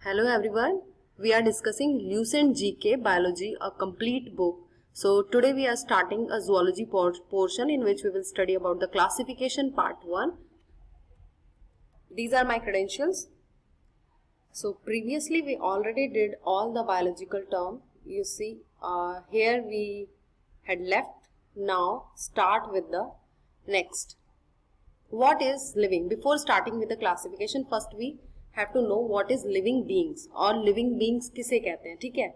Hello everyone, we are discussing Lucent GK Biology, a complete book. So today we are starting a zoology portion in which we will study about the classification part 1. These are my credentials. So previously we already did all the biological term. You see here we had left. Now start with the next. What is living? Before starting with the classification, first we have to know what is living beings और living beings किसे कहते हैं. ठीक है,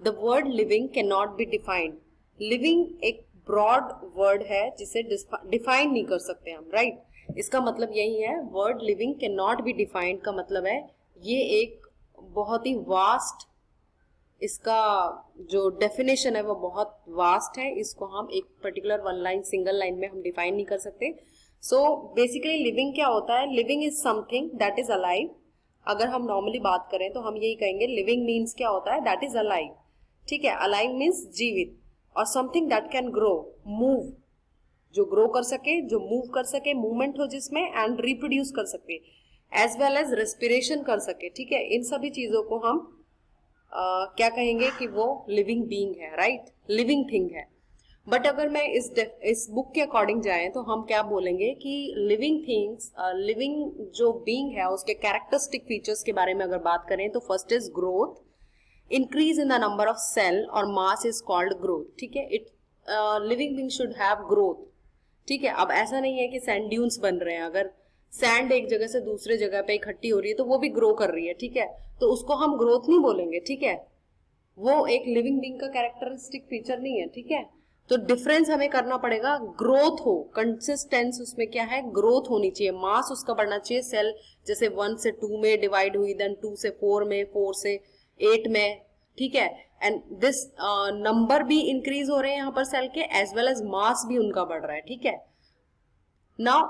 the word living cannot be defined. living एक broad word है जिसे define नहीं कर सकते हम, right? इसका मतलब यही है, word living cannot be defined का मतलब है ये एक बहुत ही vast, इसका जो डेफिनेशन है वो बहुत वास्ट है. इसको हम एक particular one line single line में हम डिफाइन नहीं कर सकते. सो बेसिकली लिविंग क्या होता है? Living is something that is alive. अगर हम नॉर्मली बात करें तो हम यही कहेंगे लिविंग मीन्स क्या होता है? That is alive. ठीक है, अलाइव मीन्स जीवित, और something that can grow, move, जो ग्रो कर सके, जो मूव कर सके, मूवमेंट हो जिसमें, एंड रिप्रोड्यूस कर सके, एज वेल एज रेस्पिरेशन कर सके. ठीक है, इन सभी चीजों को हम क्या कहेंगे कि वो लिविंग बीइंग है, राइट? लिविंग थिंग है. बट अगर मैं इस बुक के अकॉर्डिंग जाएं तो हम क्या बोलेंगे कि लिविंग थिंग्स, लिविंग जो बीइंग है उसके कैरेक्टरिस्टिक फीचर्स के बारे में अगर बात करें तो first is growth, increase in the number of cell और मास इज कॉल्ड ग्रोथ. ठीक है, it living being should have growth. ठीक है, अब ऐसा नहीं है कि सैंड ड्यून्स बन रहे हैं. अगर सैंड एक जगह से दूसरे जगह पे इकट्ठी हो रही है तो वो भी ग्रो कर रही है. ठीक है, तो उसको हम ग्रोथ नहीं बोलेंगे. ठीक है, वो एक लिविंग बीइंग का कैरेक्टरिस्टिक फीचर नहीं है. ठीक है, तो डिफरेंस हमें करना पड़ेगा. ग्रोथ हो, कंसिस्टेंस उसमें क्या है? ग्रोथ होनी चाहिए, मास उसका बढ़ना चाहिए. सेल जैसे 1 से 2 में डिवाइड हुई, देन 2 से 4 में, 4 से 8 में. ठीक है, एंड दिस नंबर भी इंक्रीज हो रहे हैं यहाँ पर सेल के, एज वेल एज मास भी उनका बढ़ रहा है. ठीक है, now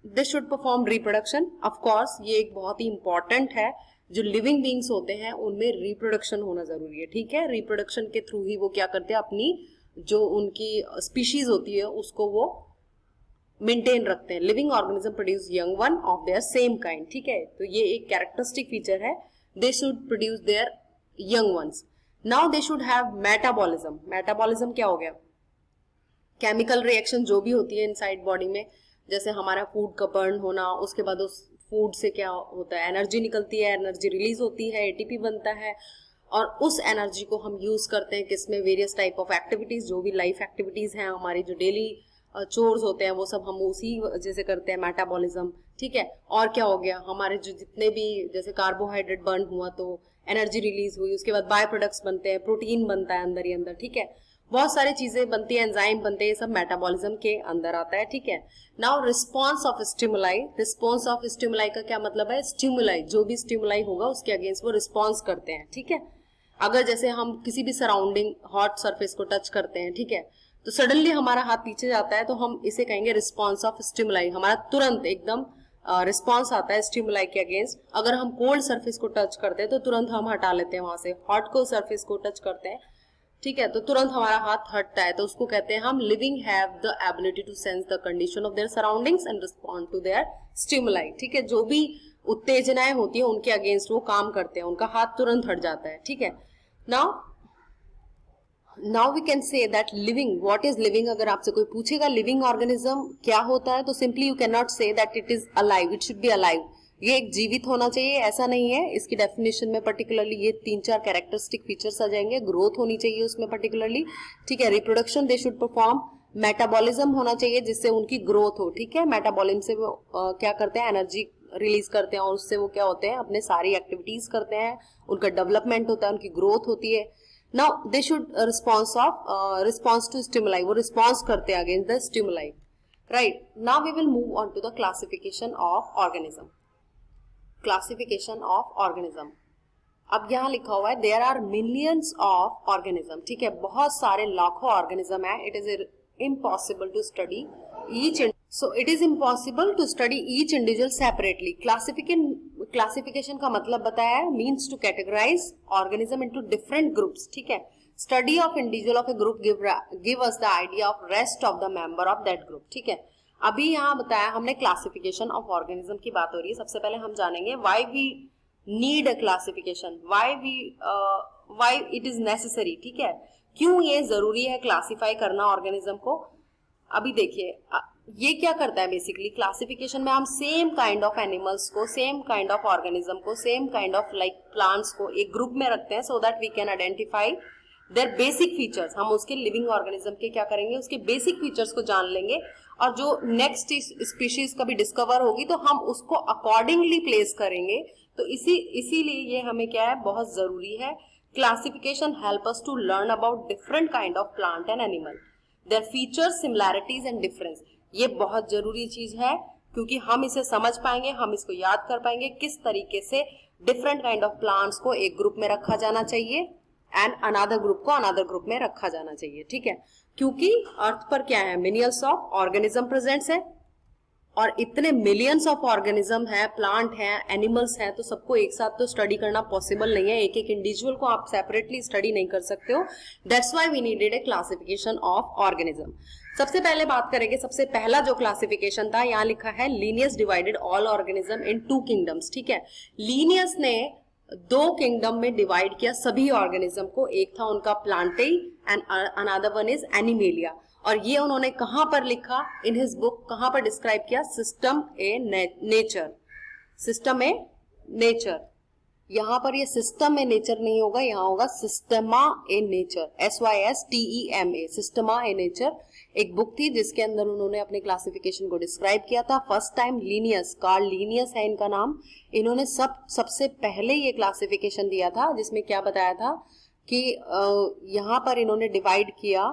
they should perform reproduction. Of course ये एक बहुत ही इंपॉर्टेंट है. जो लिविंग बींग्स होते हैं उनमें रिप्रोडक्शन होना जरूरी है. ठीक है, रिप्रोडक्शन के थ्रू ही वो क्या करते हैं, अपनी जो उनकी स्पीशीज होती है उसको वो मेंटेन रखते हैं. Living organism produce young one of their same kind. ठीक है, तो ये एक कैरेक्टरिस्टिक फीचर है. They should produce their young ones. Now they should have metabolism. Metabolism क्या हो गया? केमिकल रिएक्शन जो भी होती है इनसाइड बॉडी में, जैसे हमारा फूड का बर्न होना, उसके बाद उस फूड से क्या होता है? एनर्जी निकलती है, एनर्जी रिलीज होती है, एटीपी बनता है, और उस एनर्जी को हम यूज करते हैं किसमें? वेरियस टाइप ऑफ एक्टिविटीज, जो भी लाइफ एक्टिविटीज हैं हमारी, जो डेली चोर्स होते हैं वो सब हम उसी वजह से करते हैं, मेटाबॉलिज्म. ठीक है, और क्या हो गया? हमारे जो जितने भी जैसे कार्बोहाइड्रेट बर्न हुआ तो एनर्जी रिलीज हुई, उसके बाद बाय प्रोडक्ट्स बनते हैं, प्रोटीन बनता है अंदर ही अंदर. ठीक है, बहुत सारी चीजें बनती है, एंजाइम बनते हैं, ये सब मेटाबॉलिज्म के अंदर आता है. ठीक है, now response of stimuli. Response of stimuli का क्या मतलब है? स्टिमुलाई, जो भी स्टिमुलाई होगा उसके अगेंस्ट वो रिस्पॉन्स करते हैं. ठीक है, अगर जैसे हम किसी भी सराउंडिंग हॉट सरफेस को टच करते हैं, ठीक है, तो सडनली हमारा हाथ पीछे जाता है तो हम इसे कहेंगे रिस्पॉन्स ऑफ स्टिमुलाई. हमारा तुरंत एकदम रिस्पॉन्स आता है स्टिमुलाई के अगेंस्ट. अगर हम कोल्ड सरफेस को टच करते हैं तो तुरंत हम हटा लेते हैं वहां से. हॉट को सरफेस को टच करते हैं, ठीक है, तो तुरंत हमारा हाथ हटता है. तो उसको कहते हैं हम living have the ability to sense the condition of their surroundings and respond to their stimuli. ठीक है, जो भी उत्तेजनाएं होती है उनके अगेंस्ट वो काम करते हैं, उनका हाथ तुरंत हट जाता है. ठीक है, now we can say that living, what is living? अगर आपसे कोई पूछेगा लिविंग ऑर्गेनिज्म क्या होता है तो simply you can not say that it is alive. It should be alive. ये एक जीवित होना चाहिए, ऐसा नहीं है. इसकी डेफिनेशन में पर्टिकुलरली ये 3-4 कैरेक्टरिस्टिक फीचर्स आ जाएंगे. ग्रोथ होनी चाहिए उसमें पर्टिकुलरली. ठीक है, reproduction they should perform, metabolism होना चाहिए जिससे उनकी ग्रोथ हो. ठीक है, मेटाबॉलिज्म से वो क्या करते हैं? एनर्जी रिलीज करते हैं, और उससे वो क्या होते हैं? अपने सारी एक्टिविटीज करते हैं, उनका डेवलपमेंट होता है, उनकी ग्रोथ होती है. Now they should response to stimuli, वो रिस्पॉन्स करते हैं against the stimuli. Right, now we will move on to the classification of organism. Classification of organism. अब यहाँ लिखा हुआ है there are millions of organism. ठीक है, बहुत सारे लाखों ऑर्गेनिज्म है. It is impossible to study each, so it is impossible to study each individual separately. Classification का मतलब बताया है, means to categorize organism into different groups. ठीक है, study of individual of a group give us the idea of rest of the member of that group. ठीक है, अभी यहाँ बताया हमने क्लासिफिकेशन ऑफ ऑर्गेनिज्म की बात हो रही है. सबसे पहले हम जानेंगे why we need a classification, why it is necessary, ठीक है, क्यों ये जरूरी है क्लासिफाई करना ऑर्गेनिज्म को। अभी देखिए ये क्या करता है बेसिकली, क्लासिफिकेशन में हम सेम काइंड ऑफ एनिमल्स को, सेम काइंड ऑफ ऑर्गेनिज्म को, same kind of like plants को एक ग्रुप में रखते हैं so that we can identify their basic features. हम उसके लिविंग ऑर्गेनिज्म के क्या करेंगे, उसके बेसिक फीचर्स को जान लेंगे और जो नेक्स्ट स्पीशीज कभी डिस्कवर होगी तो हम उसको अकॉर्डिंगली प्लेस करेंगे। तो इसीलिए ये हमें क्या है, बहुत जरूरी है। Classification help us to learn about different kind of plant and animal, their features, similarities and difference. ये बहुत जरूरी चीज है क्योंकि हम इसे समझ पाएंगे, हम इसको याद कर पाएंगे किस तरीके से डिफरेंट काइंड ऑफ प्लांट्स को एक ग्रुप में रखा जाना चाहिए एंड अनदर ग्रुप को अनदर ग्रुप में रखा जाना चाहिए, ठीक है। क्योंकि अर्थ पर क्या है, मिलियंस ऑफ ऑर्गेनिज्म प्रेजेंट्स है और इतने मिलियंस ऑफ ऑर्गेनिज्म है, प्लांट है, एनिमल्स है, तो सबको एक साथ तो स्टडी करना पॉसिबल नहीं है। एक एक इंडिविजुअल को आप सेपरेटली स्टडी नहीं कर सकते हो। That's why we needed a classification of organism. सबसे पहले बात करेंगे, सबसे पहला जो क्लासिफिकेशन था, यहाँ लिखा है Linnaeus divided all organism in 2 kingdoms, ठीक है। लीनियस ने 2 किंगडम में डिवाइड किया सभी ऑर्गेनिज्म को, एक था उनका plantae and another one is animalia. और ये उन्होंने कहां पर लिखा, इन हिज बुक कहां पर डिस्क्राइब किया, सिस्टम ए नेचर, सिस्टम ए नेचर। यहां पर ये सिस्टम ए नेचर नहीं होगा, यहां होगा Systema a nature, SYSTEMA, Systema a nature. एक बुक थी जिसके अंदर उन्होंने अपने क्लासिफिकेशन को डिस्क्राइब किया था। First time Linnaeus, Karl Linnaeus है इनका नाम, इन्होंने सबसे पहले ये क्लासिफिकेशन दिया था जिसमें क्या बताया था कि यहाँ पर इन्होंने डिवाइड किया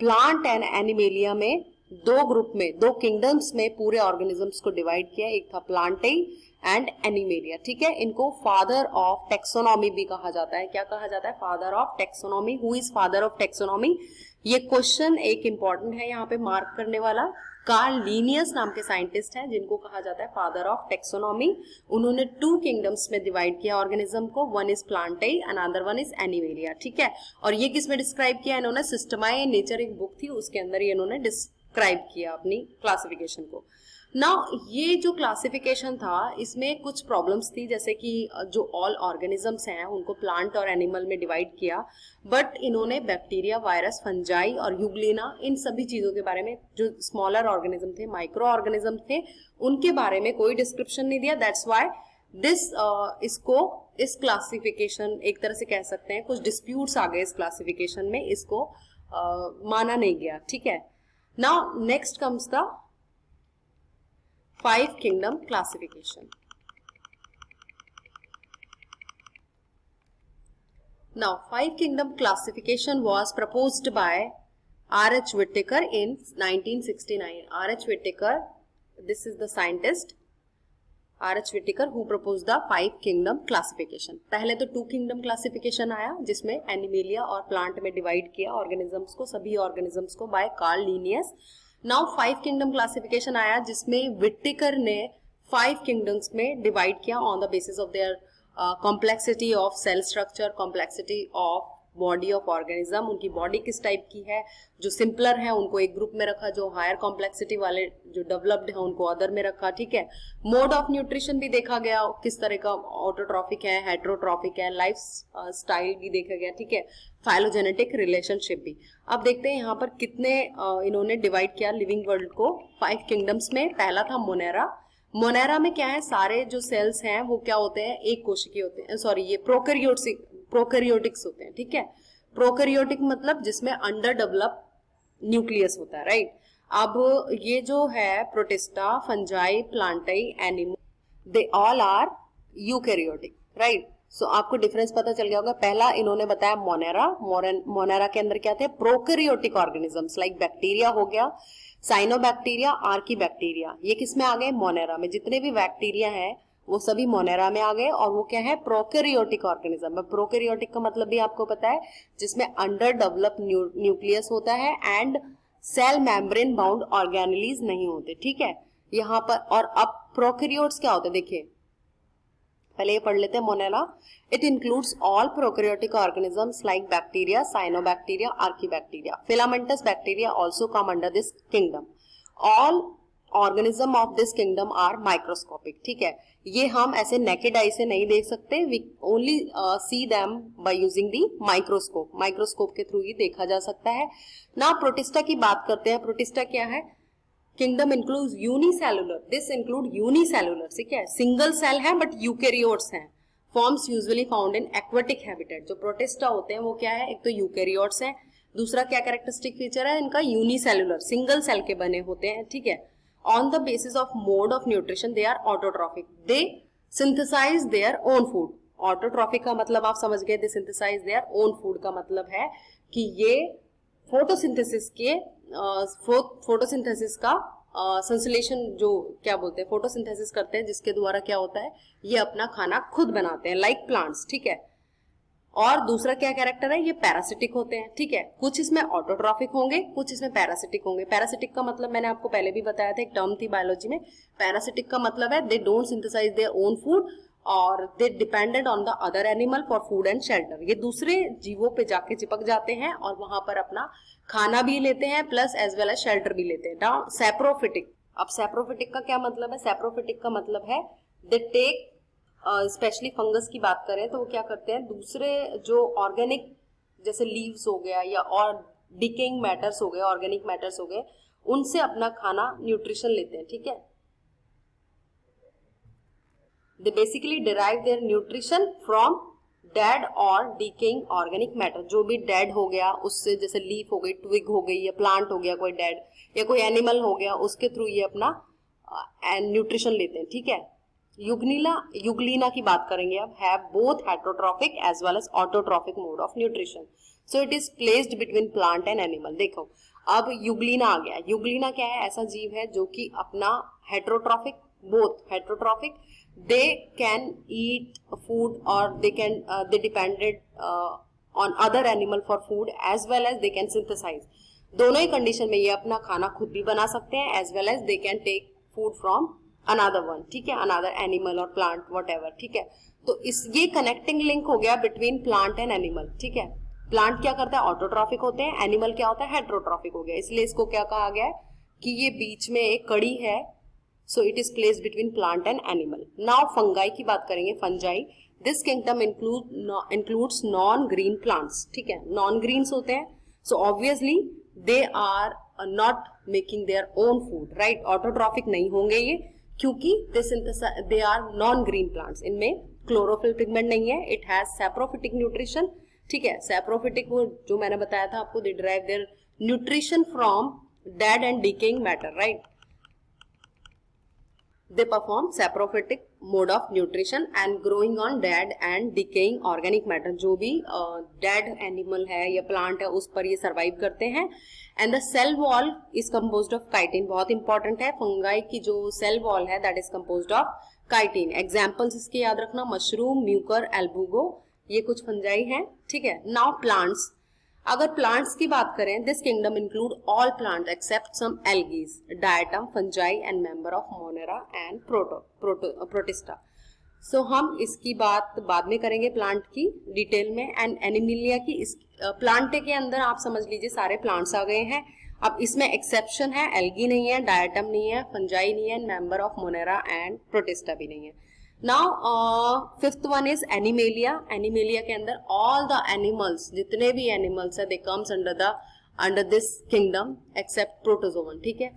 प्लांट एंड एनिमेलिया में 2 ग्रुप में, 2 किंगडम्स में पूरे ऑर्गेनिजम्स को डिवाइड किया। एक था प्लांटेई एंड एनिमेलिया, ठीक है। इनको फादर ऑफ टेक्सोनॉमी भी कहा जाता है। क्या कहा जाता है, father of taxonomy. Who is father of taxonomy, ये क्वेश्चन एक इंपॉर्टेंट है यहाँ पे मार्क करने वाला। कार्ल लीनियस नाम के साइंटिस्ट हैं जिनको कहा जाता है फादर ऑफ टेक्सोनॉमी। उन्होंने 2 किंगडम्स में डिवाइड किया ऑर्गेनिज्म को, one is plantae, another one is animalia, ठीक है। और ये किसमें डिस्क्राइब किया इन्होंने, सिस्टमा ए नेचर एक बुक थी उसके अंदर ये इन्होंने डिस्क्राइब किया अपनी क्लासिफिकेशन को। नाउ ये जो क्लासिफिकेशन था इसमें कुछ प्रॉब्लम्स थी, जैसे कि जो ऑल ऑर्गेनिजम्स हैं उनको प्लांट और एनिमल में डिवाइड किया, बट इन्होंने बैक्टीरिया, वायरस, फंजाई और यूग्लिना, इन सभी चीजों के बारे में, जो स्मॉलर ऑर्गेनिज्म थे, माइक्रो ऑर्गेनिज्म थे, उनके बारे में कोई डिस्क्रिप्शन नहीं दिया। दैट्स व्हाई इसको इस क्लासिफिकेशन, एक तरह से कह सकते हैं कुछ डिस्प्यूट्स आ गए इस क्लासिफिकेशन में, इसको माना नहीं गया, ठीक है। Now next comes the 5 kingdom classification. Now 5 kingdom classification was proposed by R.H. Whittaker in 1969. R.H. Whittaker, this is the scientist R.H. Whittaker who proposed the 5 kingdom classification. पहले तो 2 kingdom classification आया जिसमें एनिमेलिया और plant में divide किया organisms को, सभी organisms को, by Carl Linnaeus. Now 5 kingdom classification आया जिसमें विटिकर ने 5 किंगडम्स में डिवाइड किया on the basis of their complexity of cell structure, complexity of body of organism, उनकी बॉडी किस टाइप की है। जो सिंपलर है उनको एक ग्रुप में रखा, जो हायर कॉम्प्लेक्सिटी वाले जो डेवलप्ड है उनको अदर में रखा, ठीक है। मोड ऑफ न्यूट्रिशन भी देखा गया, किस तरह का ऑटोट्रॉफिक है, हेट्रोट्रॉफिक है, लाइफ स्टाइल भी देखा गया, ठीक है, फाइलोजेनेटिक रिलेशनशिप भी। अब देखते हैं यहाँ पर कितने इन्होंने डिवाइड किया लिविंग वर्ल्ड को 5 किंगडम्स में। पहला था मोनेरा। मोनेरा में क्या है, सारे जो सेल्स हैं वो क्या होते हैं, एक कोशिकीय होते हैं, सॉरी ये प्रोकैरियोटिक्स होते हैं, ठीक है। प्रोकैरियोटिक मतलब जिसमें अंडर डेवलप न्यूक्लियस होता है, राइट। अब ये जो है protista, fungi, plantae, animal, they all are eukaryotic, right. So आपको डिफरेंस पता चल गया होगा। पहला इन्होंने बताया मोनेरा। मोनेरा के अंदर क्या थे, प्रोकैरियोटिक ऑर्गेनिजम्स लाइक बैक्टीरिया हो गया, साइनोबैक्टीरिया, आर्कीबैक्टीरिया, ये किस में आ गए, मोनेरा में। जितने भी बैक्टीरिया हैं वो सभी मोनेरा में आ गए और वो क्या है, प्रोकैरियोटिक ऑर्गेनिज्म। प्रोकैरियोटिक का मतलब भी आपको पता है, जिसमें अंडर डेवलप न्यूक्लियस होता है and cell membrane bound organelles नहीं होते, ठीक है। यहाँ पर और अब प्रोकैरियोट्स क्या होते हैं, देखिए पहले ये पढ़ लेते हैं Monera. It includes all prokaryotic organisms like bacteria, cyanobacteria, archaebacteria, filamentous bacteria also come under this kingdom. Organism of this kingdom are microscopic, ठीक है, ये हम ऐसे नेकेड आई से नहीं देख सकते, we only see them by using the microscope, microscope के थ्रू ही देखा जा सकता है। ना प्रोटिस्टा की बात करते हैं, प्रोटिस्टा क्या है, kingdom include unicellular, this include unicellular, ठीक है, सिंगल सेल है बट यूकैरियोट्स हैं, forms usually found in aquatic habitat. जो प्रोटिस्टा होते हैं वो क्या है, एक तो यूकैरियोट्स है, दूसरा क्या कैरेक्टरिस्टिक फीचर है इनका, यूनिसेलुलर, सिंगल सेल के बने होते हैं, ठीक है। On the basis of mode of nutrition they are autotrophic, they synthesise their own food. Autotrophic का मतलब आप समझ गए, they synthesise their own food का मतलब है कि ये फोटोसिंथेसिस के फोटोसिंथेसिस का संश्लेषण, जो क्या बोलते हैं, फोटोसिंथेसिस करते हैं, जिसके द्वारा क्या होता है, ये अपना खाना खुद बनाते हैं, लाइक प्लांट्स, ठीक है। और दूसरा क्या कैरेक्टर है, ये पैरासिटिक होते हैं, ठीक है, कुछ इसमें ऑटोट्रॉफिक होंगे, कुछ इसमें पैरासिटिक होंगे। पैरासिटिक का मतलब मैंने आपको पहले भी बताया था, एक टर्म थी बायोलॉजी में, पैरासिटिक का मतलब है they don't synthesise their own food और they depended on the other animal for food and shelter, ये दूसरे जीवों पे जाके चिपक जाते हैं और वहां पर अपना खाना भी लेते हैं plus as well as shelter भी लेते हैं। नाउ सैप्रोफिटिक, अब सैप्रोफिटिक का क्या मतलब है, सैप्रोफिटिक का मतलब है दे टेक, स्पेशली फंगस की बात करें तो वो क्या करते हैं, दूसरे जो ऑर्गेनिक जैसे लीव्स हो गया या और डिकेइंग मैटर्स हो गए, ऑर्गेनिक मैटर्स हो गए, उनसे अपना खाना न्यूट्रिशन लेते हैं, ठीक है। They basically derive their nutrition from dead और डिकेइंग ऑर्गेनिक मैटर, जो भी डेड हो गया उससे, जैसे लीफ हो गई, ट्विग हो गई या प्लांट हो गया कोई डेड या कोई एनिमल हो गया, उसके थ्रू ये अपना न्यूट्रिशन लेते हैं, ठीक है। युगलीना की बात करेंगे अब, have both heterotrophic as well as autotrophic mode of nutrition, so it is placed between plant and animal. देखो अब युगलीना आ गया, युगलीना क्या है, ऐसा जीव है जो कि अपना heterotrophic, both heterotrophic, they can eat food or they depended on other animal for food as well as they can synthesize, दोनों ही कंडीशन में ये अपना खाना खुद भी बना सकते हैं as well as they can take food from another one, ठीक है, another animal or plant whatever, ठीक है। तो इस ये कनेक्टिंग लिंक हो गया बिटवीन प्लांट एंड एनिमल, ठीक है। प्लांट क्या करता है, ऑटोट्रॉफिक होते हैं, एनिमल क्या होता है, हेटरोट्रॉफिक हो गया, इसलिए इसको क्या कहा गया है कि ये बीच में एक कड़ी है, so it is placed between plant and animal. Now fungi की बात करेंगे, fungi, this kingdom includes non-green plants, ठीक है, non-greens होते हैं, so obviously they are not making their own food, right, autotrophic नहीं होंगे ये, क्योंकि they are non-green plants, इनमें chlorophyll pigment नहीं है, it has saprophytic nutrition, ठीक है। saprophytic वो जो मैंने बताया था आपको, they derive their nutrition from dead and decaying matter, right, they perform saprophytic mode of nutrition and growing on dead and decaying organic matter, जो भी dead animal है या plant है उस पर ये survive करते हैं। and the cell wall is composed of chitin, बहुत important है, fungi की जो cell wall है that is composed of chitin। examples इसके याद रखना, mushroom, mucor, albugo, ये कुछ fungi हैं, ठीक है। now plants, अगर प्लांट्स की बात करें, this kingdom include all plant except some algaes, diatom, fungi and member of Monera and protista. So हम इसकी बात बाद में करेंगे प्लांट की डिटेल में, एंड एनिमिलिया की। इस प्लांट के अंदर आप समझ लीजिए सारे प्लांट्स आ गए हैं, अब इसमें एक्सेप्शन है, एल्गी नहीं है, डायटम नहीं है, फंजाई नहीं है, member of Monera and Protista भी नहीं है। Now fifth one is Animalia. Animalia के अंदर ऑल द एनिमल्स, जितने भी एनिमल्स है, they comes under this kingdom except protozoan, ठीक है।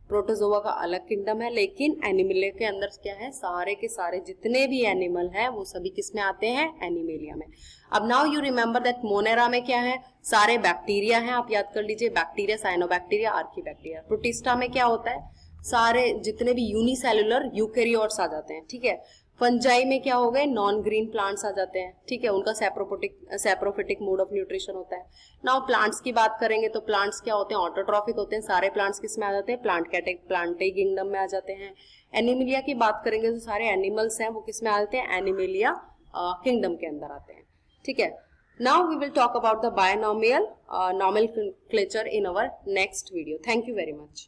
प्रोटोजोवा का अलग किंगडम है, लेकिन एनिमेलिया के अंदर क्या है, सारे के सारे जितने भी एनिमल हैं वो सभी किस में आते हैं, एनिमेलिया में। अब now you remember that Monera में क्या है, सारे बैक्टीरिया हैं, आप याद कर लीजिए, बैक्टीरिया, साइनोबैक्टीरिया, आर्कीबैक्टीरिया। प्रोटिस्टा में क्या होता है, सारे जितने भी यूनिसेलुलर यूकैरियोट्स आ जाते हैं, ठीक है। फंजाई में क्या हो गए, नॉन ग्रीन प्लांट्स आ जाते हैं, ठीक है, उनका सैप्रोफिटिक मोड ऑफ न्यूट्रिशन होता है। नाउ प्लांट्स की बात करेंगे तो प्लांट्स क्या होते हैं, ऑटोट्रॉफिक होते हैं, सारे प्लांट्स किस में आ जाते हैं, प्लांटे किंगडम में आ जाते हैं। एनिमेलिया की बात करेंगे तो सारे एनिमल्स हैं वो किस में आ जाते हैं, एनिमेलिया किंगडम के अंदर आते हैं, ठीक है। Now we will talk about the binomial nomenclature in our next video. Thank you very much.